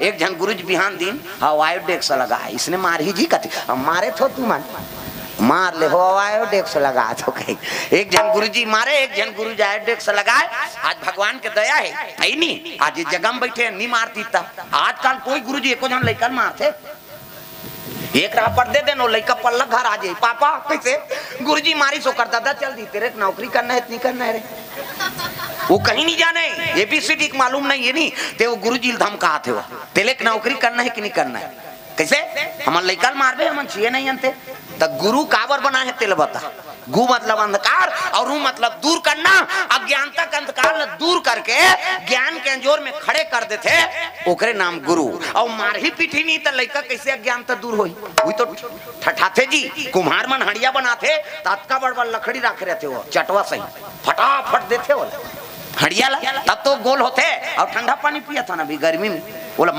एक जन गुरुजी बिहान दिन आयोडेक्स लगा, इसने मार ही जी कथी मारे थो तू मान मार ले हो आयोडेक्स लगा तो कहीं एक जन गुरुजी मारे, एक जन गुरुजी आयोडेक्स लगाए। आज भगवान के दया है नहीं, आज इस जगह में बैठे नहीं मारती था। आजकल कोई गुरुजी एको जन लड़का मारते एक राह पर दे देनो लड़का पल्ला घर आ जाए पापा कैसे गुरुजी मारी सो कर दादा चल दी तेरे नौकरी करना है इतनी करना है रे वो कहीं नहीं जाने एबीसीडी मालूम नहीं है नहीं ते वो गुरुजी धमका थे वो तेले नौकरी करना है कि नहीं करना है कैसे हमारे लड़का मारबे हम छे नहीं अंते तो गुरु काबर बना है तेल बता। गु मतलब अंधकार और रू मतलब दूर करना, अज्ञानता का अंधकार दूर करके ज्ञान के अंजोर में खड़े कर देते ओकरे नाम गुरु। और मार ही पीठी नहीं तो लड़का कैसे अज्ञानता दूर होई वही तो ठठाते जी कुम्हार मन हड़िया बनाते तत्का बड़ बड़ लकड़ी रख रहे थे वो चटवा सही फटाफट देते वो हड़िया तब तो गोल होते और ठंडा पानी पिया था ना भी गर्मी में